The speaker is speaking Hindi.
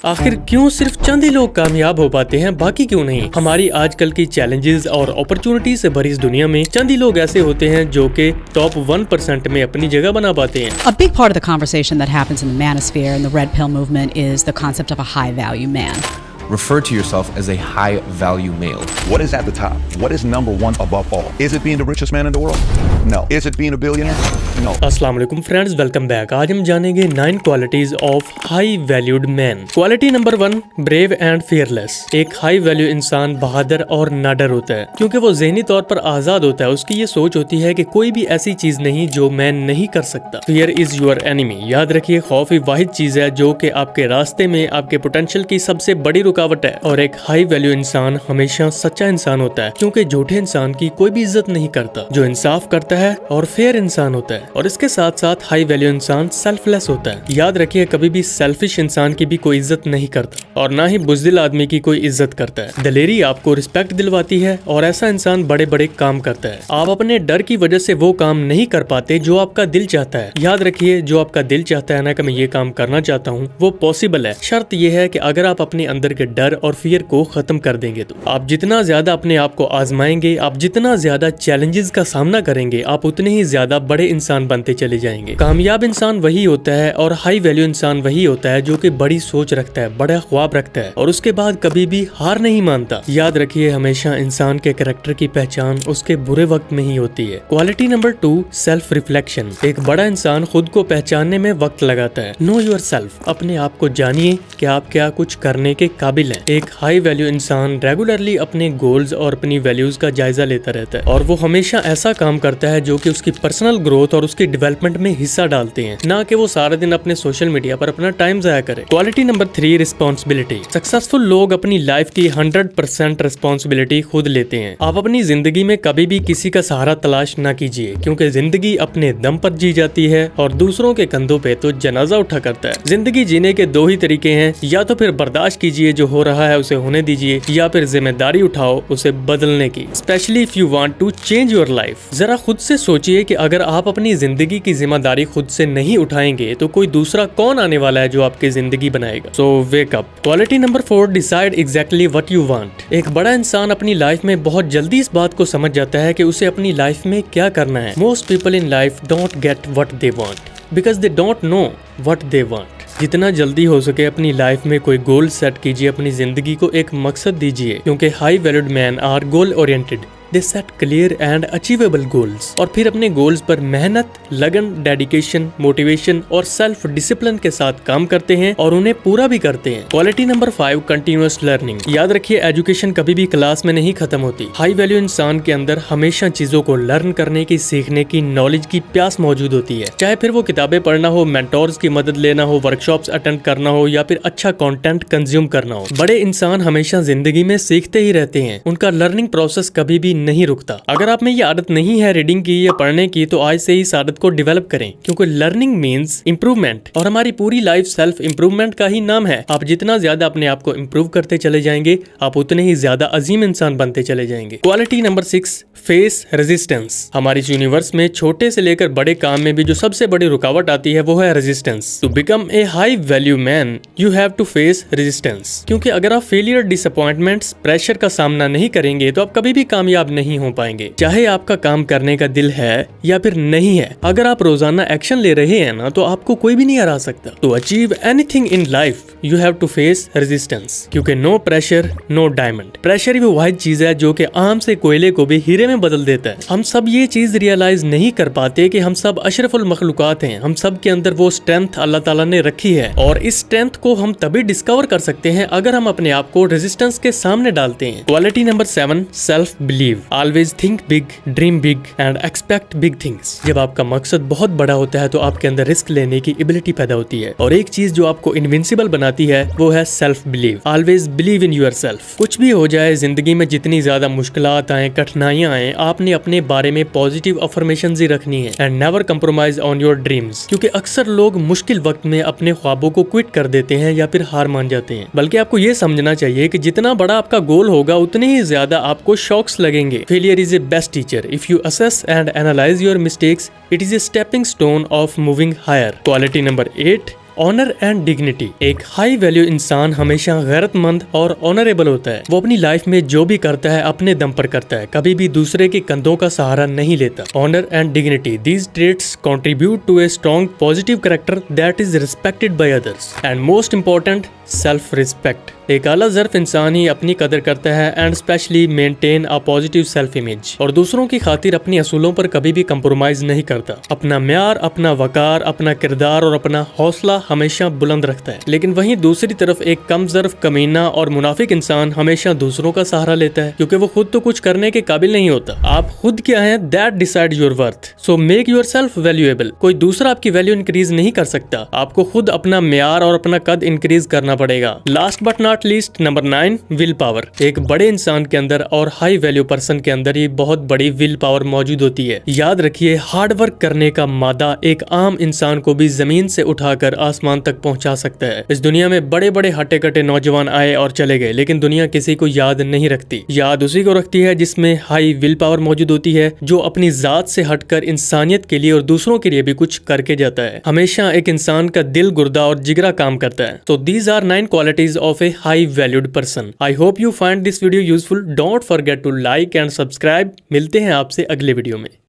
आखिर क्यों सिर्फ चंद ही लोग कामयाब हो पाते हैं, बाकी क्यों नहीं? हमारी आजकल की चैलेंजेस और अपॉर्चुनिटी से भरी इस दुनिया में चंद ही लोग ऐसे होते हैं जो कि टॉप 1% में अपनी जगह बना पाते हैं। A big part of the conversation that happens in the manosphere and the red pill movement is the concept of a high value man. Refer to yourself as a high value male. What is at the top? What is number one above all? Is it being the richest man in the world? No. Is it being a billionaire? No. अस्सलाम वालेकुम फ्रेंड्स, वेलकम बैक। आज हम जानेंगे 9 qualities of high valued man. Quality number 1, brave and fearless. एक हाई वैल्यू इंसान बहादुर और नाडर होता है क्योंकि वो ज़हनी तौर पर आजाद होता है। उसकी ये सोच होती है कि कोई भी ऐसी चीज नहीं जो मैं नहीं कर सकता। Fear is your enemy. याद रखिए, खौफ ही वाहिद चीज है जो कि आपके रास्ते में आपके पोटेंशियल की सबसे बड़ी रुकावट है। और एक हाई वैल्यू इंसान हमेशा सच्चा इंसान होता है क्योंकि झूठे इंसान की कोई भी इज्जत नहीं करता। जो इंसाफ करता है और फेयर इंसान होता है। और इसके साथ साथ हाई वैल्यू इंसान सेल्फलेस होता है। याद रखिए, कभी भी सेल्फिश इंसान की भी कोई इज्जत नहीं करता और ना ही बुज़दिल आदमी की कोई इज्जत करता है। दलेरी आपको रिस्पेक्ट दिलवाती है और ऐसा इंसान बड़े बड़े काम करता है। आप अपने डर की वजह से वो काम नहीं कर पाते जो आपका दिल चाहता है। याद रखिए, जो आपका दिल चाहता है ना कि मैं ये काम करना चाहता हूँ, वो पॉसिबल है। शर्त यह है कि अगर आप अपने अंदर के डर और फियर को खत्म कर देंगे तो आप जितना ज्यादा अपने आप को आजमाएंगे, आप जितना ज्यादा चैलेंजेस का सामना करेंगे, आप उतने ही ज्यादा बड़े इंसान बनते चले जाएंगे। कामयाब इंसान वही होता है और हाई वैल्यू इंसान वही होता है जो कि बड़ी सोच रखता है, बड़ा ख्वाब रखता है और उसके बाद कभी भी हार नहीं मानता। याद रखिए, हमेशा इंसान के कैरेक्टर की पहचान उसके बुरे वक्त में ही होती है। Quality number 2, self reflection. एक बड़ा इंसान खुद को पहचानने में वक्त लगाता है। Know your self. अपने आप को जानिए कि आप क्या कुछ करने के काबिल हैं। एक हाई वैल्यू इंसान रेगुलरली अपने गोल्स और अपनी वैल्यूज का जायजा लेता रहता है और वो हमेशा ऐसा काम करता है जो कि उसकी पर्सनल ग्रोथ और उसकी डेवलपमेंट में हिस्सा डालते हैं, ना कि वो सारा दिन अपने सोशल मीडिया पर अपना टाइम जाया करे। Quality number 3, responsibility. सक्सेसफुल लोग अपनी लाइफ की 100% रिस्पॉन्सिबिलिटी खुद लेते हैं। आप अपनी जिंदगी में कभी भी किसी का सहारा तलाश ना कीजिए क्योंकि जिंदगी अपने दम पर जी जाती है और दूसरों के कंधों पे तो जनाजा उठा करता है। जिंदगी जीने के 2 ही तरीके हैं, या तो फिर बर्दाश्त कीजिए जो हो रहा है उसे होने दीजिए, या फिर जिम्मेदारी उठाओ उसे बदलने की। Specially if you want to change your life. जरा खुद से सोचिए कि अगर आप अपनी जिंदगी की जिम्मेदारी खुद से नहीं उठाएंगे तो कोई दूसरा कौन आने वाला है जो आपकी जिंदगी बनाएगा। So wake up. Quality number 4, decide exactly what you want. एक बड़ा इंसान अपनी लाइफ में बहुत जल्दी इस बात को समझ जाता है कि उसे अपनी लाइफ में क्या करना है। Most people in life don't get what they want because they don't know what they want. जितना जल्दी हो सके अपनी लाइफ में कोई गोल सेट कीजिए, अपनी जिंदगी को एक मकसद दीजिए क्योंकि high valued man are goal oriented. They set clear and achievable goals और फिर अपने गोल्स पर मेहनत, लगन, डेडिकेशन, मोटिवेशन और सेल्फ डिसिप्लिन के साथ काम करते हैं और उन्हें पूरा भी करते हैं। Quality number 5, continuous learning. याद रखिए, एजुकेशन कभी भी क्लास में नहीं खत्म होती। हाई वैल्यू इंसान के अंदर हमेशा चीजों को लर्न करने की, सीखने की, नॉलेज की प्यास मौजूद होती है। चाहे फिर वो किताबें पढ़ना हो, मेंटोर्स की मदद लेना हो, वर्कशॉप्स अटेंड करना हो या फिर अच्छा कंटेंट कंज्यूम करना हो। बड़े इंसान हमेशा जिंदगी में सीखते ही रहते हैं। उनका लर्निंग प्रोसेस कभी भी नहीं रुकता। अगर आप में ये आदत नहीं है रीडिंग की या पढ़ने की, तो आज से ही इस आदत को डेवलप करें क्योंकि लर्निंग मींस इंप्रूवमेंट और हमारी पूरी लाइफ सेल्फ इंप्रूवमेंट का ही नाम है। आप जितना ज्यादा अपने आप को इंप्रूव करते चले जाएंगे, आप उतने ही ज्यादा अजीम इंसान बनते चले जाएंगे। Quality number 6, face resistance. हमारे इस यूनिवर्स में छोटे से लेकर बड़े काम में भी जो सबसे बड़ी रुकावट आती है वो है resistance. To become a high value man you have to face resistance क्योंकि अगर आप फेलियर, डिसअपॉइंटमेंट्स, प्रेशर का सामना नहीं करेंगे तो आप कभी भी कामयाब नहीं हो पाएंगे। चाहे आपका काम करने का दिल है या फिर नहीं है, अगर आप रोजाना एक्शन ले रहे हैं ना, तो आपको कोई भी नहीं हरा सकता। To achieve anything in life you have to face resistance क्योंकि no pressure no diamond. Pressure ही वो वाहिद चीज है जो कि आम से कोयले को भी हीरे में बदल देता है। हम सब ये चीज रियलाइज नहीं कर पाते कि हम सब अशरफुल मखलूकात हैं। हम सब के अंदर वो स्ट्रेंथ अल्लाह ताला ने रखी है और इस स्ट्रेंथ को हम तभी डिस्कवर कर सकते हैं अगर हम अपने आप को रेजिस्टेंस के सामने डालते हैं। Quality number 7, self believe. Always think big, dream big and expect big things. जब आपका मकसद बहुत बड़ा होता है तो आपके अंदर रिस्क लेने की एबिलिटी पैदा होती है और एक चीज जो आपको इनविंसिबल बनाती है वो है self believe. Always believe in your self. कुछ भी हो जाए जिंदगी में, जितनी ज्यादा मुश्किलात आए, कठिनाइयां आए, आपने अपने बारे में पॉजिटिव अफर्मेशंस ही रखनी है and never compromise on your dreams क्योंकि अक्सर लोग मुश्किल वक्त में अपने ख्वाबों को क्विट कर देते हैं या फिर हार मान जाते हैं। बल्कि आपको ये समझना चाहिए कि जितना बड़ा आपका गोल होगा उतने ही ज्यादा आपको शॉक्स लगेंगे। Failure is a best teacher. If you assess and analyze your mistakes, it is a stepping stone of moving higher. Quality number 8, honour and dignity. एक हाई वैल्यू इंसान हमेशा गैरतमंद और ऑनरेबल होता है। वो अपनी लाइफ में जो भी करता है अपने दम पर करता है, कभी भी दूसरे के कंधों का सहारा नहीं लेता। Honour and dignity, these traits contribute to a strong positive character that is respected by others. And most important, self respect. एक आला ज़र्फ इंसान ही अपनी कदर करता है and specially maintain a positive self image, और दूसरों की खातिर अपनी असूलों पर कभी भी कंप्रोमाइज नहीं करता। अपना म्यार, अपना वकार, अपना किरदार और अपना हौसला हमेशा बुलंद रखता है। लेकिन वहीं दूसरी तरफ एक कम ज़र्फ, कमीना और मुनाफिक इंसान हमेशा दूसरों का सहारा लेता है, क्योंकि वो खुद तो कुछ करने के काबिल नहीं होता। आप खुद क्या हैं, that decide your worth. So make your self valuable. कोई दूसरा आपकी वैल्यू इंक्रीज नहीं कर सकता, आपको खुद अपना म्यार और अपना कद इंक्रीज करना पड़ेगा। Last but not least, number 9, will power. एक बड़े इंसान के अंदर और हाई वैल्यू पर्सन के अंदर ही बहुत बड़ी विल पावर मौजूद होती है। याद रखिए, हार्ड वर्क करने का मादा एक आम इंसान को भी जमीन से उठाकर आसमान तक पहुंचा सकता है। इस दुनिया में बड़े बड़े हटे कटे नौजवान आए और चले गए, लेकिन दुनिया किसी को याद नहीं रखती। याद उसी को रखती है जिसमें हाई विल पावर मौजूद होती है, जो अपनी जात से हटकर इंसानियत के लिए और दूसरों के लिए भी कुछ करके जाता है। हमेशा एक इंसान का दिल, गुर्दा और जिगरा काम करता है। So these are 9 qualities of a high valued person. I hope you find this video useful. Don't forget to like and subscribe. मिलते हैं आपसे अगले वीडियो में।